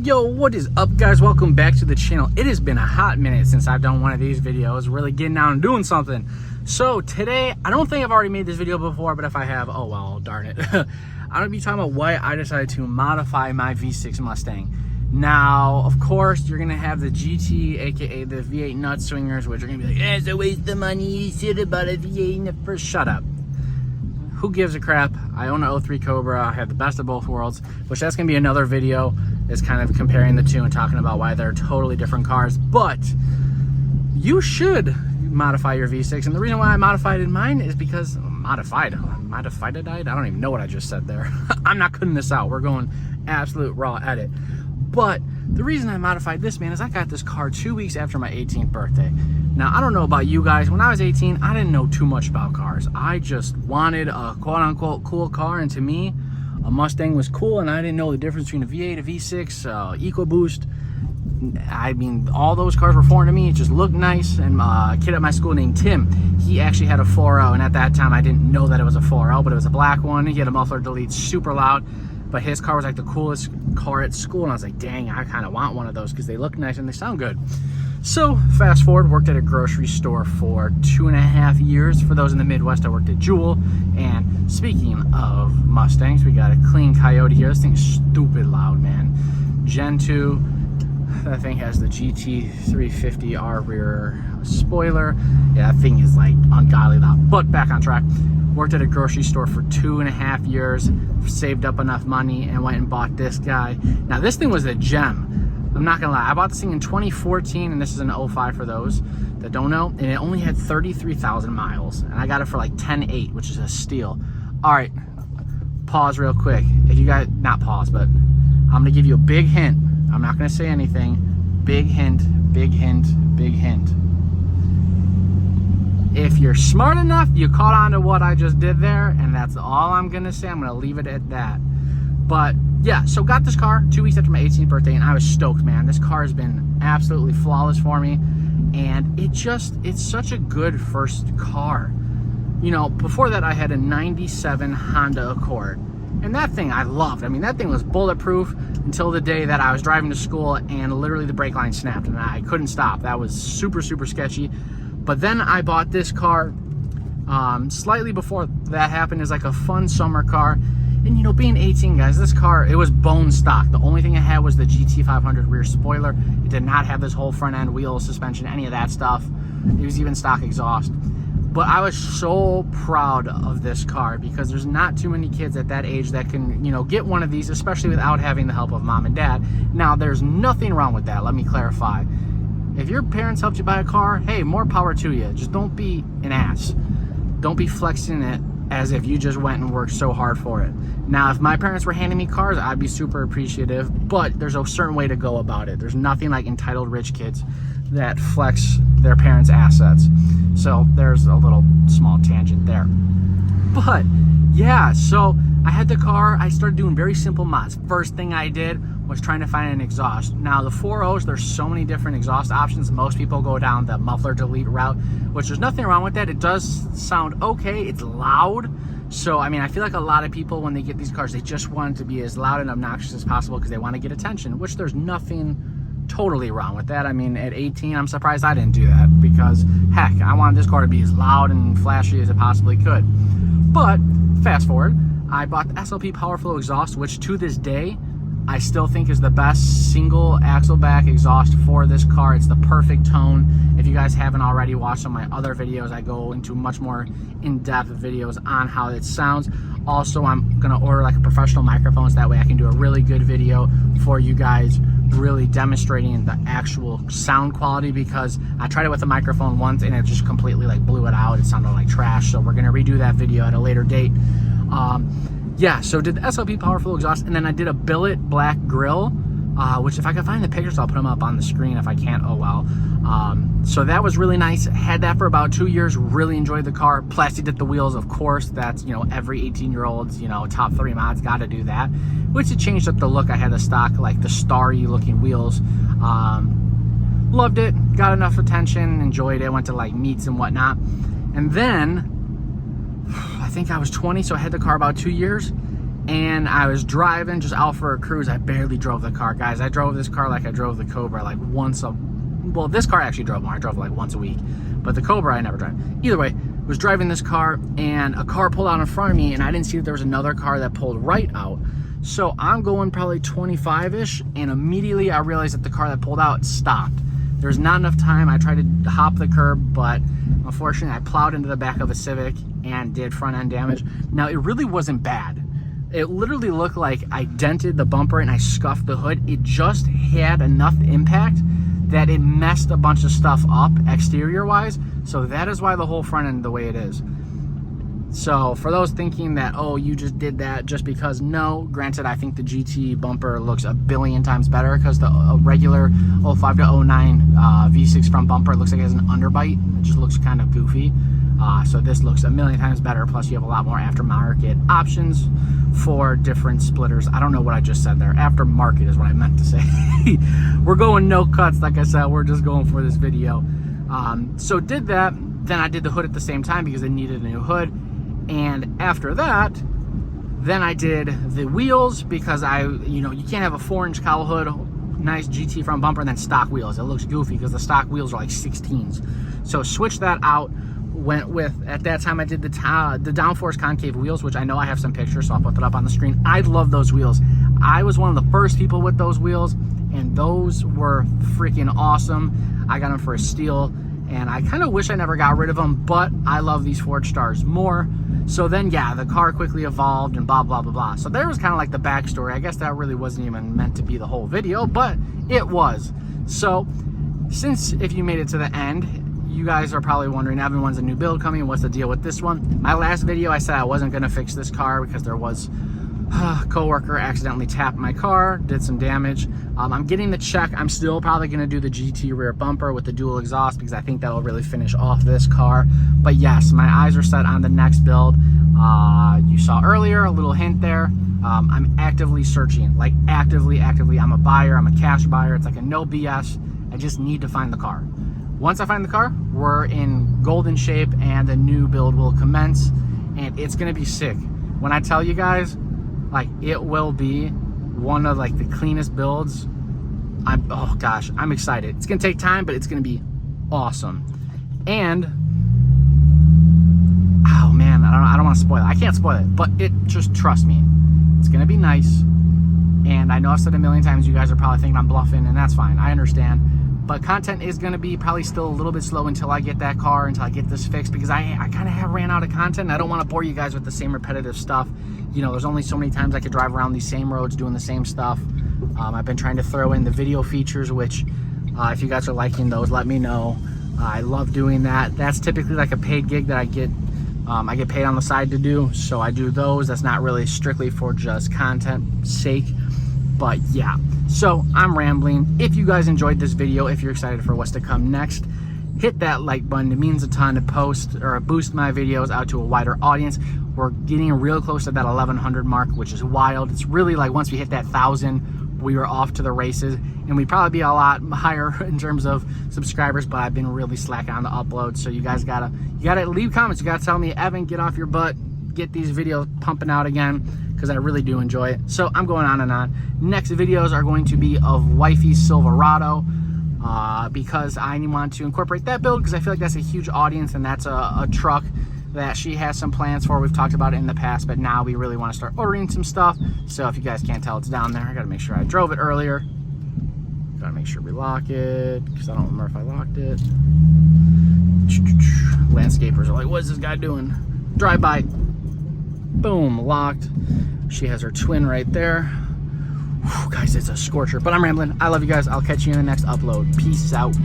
Yo, what is up, guys? Welcome back to the channel. It has been a hot minute since I've done one of these videos, really getting down and doing something. So today, I don't think I've already made this video before, but if I have, oh well, darn it. I'm gonna be talking about why I decided to modify my V6 Mustang. Now, of course, you're gonna have the GT, aka the V8 nut swingers, which are gonna be like, it's a waste of money, you should have bought a V8 in the first. Shut up. Who gives a crap? I own an 03 Cobra. I have the best of both worlds, which that's gonna be another video, is kind of comparing the two and talking about why they're totally different cars. But you should modify your V6, and the reason why I modified in mine is because modified it. I don't even know what I just said there. I'm not cutting this out. We're going absolute raw edit. But the reason I modified this, man, is I got this car 2 weeks after my 18th birthday. Now, I don't know about you guys. When I was 18, I didn't know too much about cars. I just wanted a quote-unquote cool car, and to me, a Mustang was cool, and I didn't know the difference between a V8, a V6, EcoBoost. I mean, all those cars were foreign to me. It just looked nice. And a kid at my school named Tim, he actually had a 4L, and at that time, I didn't know that it was a 4L, but it was a black one. He had a muffler delete, super loud. But his car was like the coolest car at school, and I was like, dang, I kind of want one of those because they look nice and they sound good. So fast forward, worked at a grocery store for 2.5 years. For those in the Midwest, I worked at Jewel. And speaking of Mustangs, we got a clean Coyote here. This thing's stupid loud, man. Gen 2, that thing has the GT350R rear spoiler. Yeah, that thing is like ungodly loud. But back on track. Worked at a grocery store for 2.5 years, saved up enough money, and went and bought this guy. Now, this thing was a gem. I'm not gonna lie. I bought this thing in 2014, and this is an 05 for those that don't know, and it only had 33,000 miles, and I got it for like 10.8, which is a steal. All right, pause real quick. If you guys, not pause, but I'm gonna give you a big hint. I'm not gonna say anything. Big hint, big hint, big hint. If you're smart enough, you caught on to what I just did there, and that's all I'm gonna say. I'm gonna leave it at that. But yeah, so got this car 2 weeks after my 18th birthday, and I was stoked, man. This car has been absolutely flawless for me, and it's such a good first car. You know, before that I had a 97 Honda Accord, and that thing I loved. I mean, that thing was bulletproof until the day that I was driving to school and literally the brake line snapped and I couldn't stop. That was super, super sketchy. But then I bought this car slightly before that happened as like a fun summer car. And you know, being 18, guys, this car, it was bone stock. The only thing it had was the GT500 rear spoiler. It did not have this whole front end wheel suspension, any of that stuff. It was even stock exhaust. But I was so proud of this car because there's not too many kids at that age that can, you know, get one of these, especially without having the help of mom and dad. Now, there's nothing wrong with that. Let me clarify. If your parents helped you buy a car, hey, more power to you. Just don't be an ass. Don't be flexing it as if you just went and worked so hard for it. Now, if my parents were handing me cars, I'd be super appreciative, but there's a certain way to go about it. There's nothing like entitled rich kids that flex their parents' assets. So there's a little small tangent there. But yeah, so I had the car. I started doing very simple mods. First thing I did was trying to find an exhaust. Now, the 4.0s, there's so many different exhaust options. Most people go down the muffler delete route, which there's nothing wrong with that. It does sound okay. It's loud. So, I mean, I feel like a lot of people, when they get these cars, they just want it to be as loud and obnoxious as possible because they want to get attention, which there's nothing totally wrong with that. I mean, at 18, I'm surprised I didn't do that because, heck, I wanted this car to be as loud and flashy as it possibly could. But, fast forward, I bought the SLP Powerflow exhaust, which to this day, I still think is the best single axle back exhaust for this car. It's the perfect tone. If you guys haven't already watched some of my other videos, I go into much more in-depth videos on how it sounds. Also, I'm gonna order like a professional microphone so that way I can do a really good video for you guys, really demonstrating the actual sound quality, because I tried it with a microphone once and it just completely like blew it out. It sounded like trash. So we're gonna redo that video at a later date. Yeah, so did the SLP Powerful exhaust, and then I did a billet black grill, which if I can find the pictures, I'll put them up on the screen. If I can't, oh well. So that was really nice. Had that for about 2 years. Really enjoyed the car. Plastic dipped the wheels, of course. That's, you know, every 18-year-old's, you know, top 3 mods got to do that. Which it changed up the look. I had the stock, like the starry looking wheels. Loved it. Got enough attention. Enjoyed it. Went to like meets and whatnot. And then I think I was 20, so I had the car about 2 years. and I was driving just out for a cruise. I barely drove the car, guys. I drove this car like I drove the Cobra, like well, this car I actually drove more. I drove it like once a week, but the Cobra I never drive. Either way, was driving this car, and a car pulled out in front of me, and I didn't see that there was another car that pulled right out. So I'm going probably 25-ish, and immediately I realized that the car that pulled out stopped. There's not enough time. I tried to hop the curb, but unfortunately I plowed into the back of a Civic and did front end damage. Now, it really wasn't bad. It literally looked like I dented the bumper and I scuffed the hood. It just had enough impact that it messed a bunch of stuff up exterior wise. So that is why the whole front end the way it is. So for those thinking that, oh, you just did that just because, no, granted, I think the GT bumper looks a billion times better because the regular 05 to 09 V6 front bumper looks like it has an underbite. It just looks kind of goofy. So this looks a million times better. Plus you have a lot more aftermarket options for different splitters. I don't know what I just said there. Aftermarket is what I meant to say. We're going no cuts. Like I said, we're just going for this video. So did that. Then I did the hood at the same time because it needed a new hood. And after that, then I did the wheels because you can't have a 4-inch cowl hood, nice GT front bumper, and then stock wheels. It looks goofy because the stock wheels are like 16s. So switched that out. Went with, at that time I did the downforce concave wheels, which I know I have some pictures, so I'll put that up on the screen. I love those wheels. I was one of the first people with those wheels, and those were freaking awesome. I got them for a steal, and I kind of wish I never got rid of them, but I love these Forged Stars more. So then, yeah, the car quickly evolved and blah, blah, blah, blah. So there was kind of like the backstory. I guess that really wasn't even meant to be the whole video, but it was. So since, if you made it to the end, you guys are probably wondering, Evan, when's a new build coming? What's the deal with this one? My last video, I said I wasn't going to fix this car because there was a coworker accidentally tapped my car, did some damage. I'm getting the check. I'm still probably going to do the GT rear bumper with the dual exhaust because I think that'll really finish off this car. But yes, my eyes are set on the next build. You saw earlier, a little hint there. I'm actively searching, like actively. I'm a buyer. I'm a cash buyer. It's like a no BS. I just need to find the car. Once I find the car, we're in golden shape and a new build will commence, and it's gonna be sick. When I tell you guys, like, it will be one of like the cleanest builds. Oh gosh, I'm excited. It's gonna take time, but it's gonna be awesome. And oh man, I don't want to spoil it. I can't spoil it, but just trust me, it's gonna be nice. And I know I've said a million times, you guys are probably thinking I'm bluffing, and that's fine. I understand. But content is going to be probably still a little bit slow until I get that car, until I get this fixed, because I kind of have ran out of content. I don't want to bore you guys with the same repetitive stuff. You know, there's only so many times I could drive around these same roads doing the same stuff. I've been trying to throw in the video features, which if you guys are liking those, let me know. I love doing that. That's typically like a paid gig that I get paid on the side to do, so I do those. That's not really strictly for just content sake. But yeah, so I'm rambling. If you guys enjoyed this video, if you're excited for what's to come next, hit that like button. It means a ton to post or boost my videos out to a wider audience. We're getting real close to that 1100 mark, which is wild. It's really like once we hit that 1,000, we are off to the races, and we'd probably be a lot higher in terms of subscribers, but I've been really slacking on the upload. So you guys gotta leave comments. You gotta tell me, Evan, get off your butt, get these videos pumping out again, because I really do enjoy it. So I'm going on and on. Next videos are going to be of Wifey's Silverado, because I want to incorporate that build, because I feel like that's a huge audience, and that's a truck that she has some plans for. We've talked about it in the past, but now we really want to start ordering some stuff. So if you guys can't tell, it's down there. I gotta make sure I drove it earlier. Gotta make sure we lock it, because I don't remember if I locked it. Landscapers are like, what is this guy doing? Drive by. Boom, locked. She has her twin right there. Whew, guys, it's a scorcher, but I'm rambling. I love you guys. I'll catch you in the next upload. Peace out.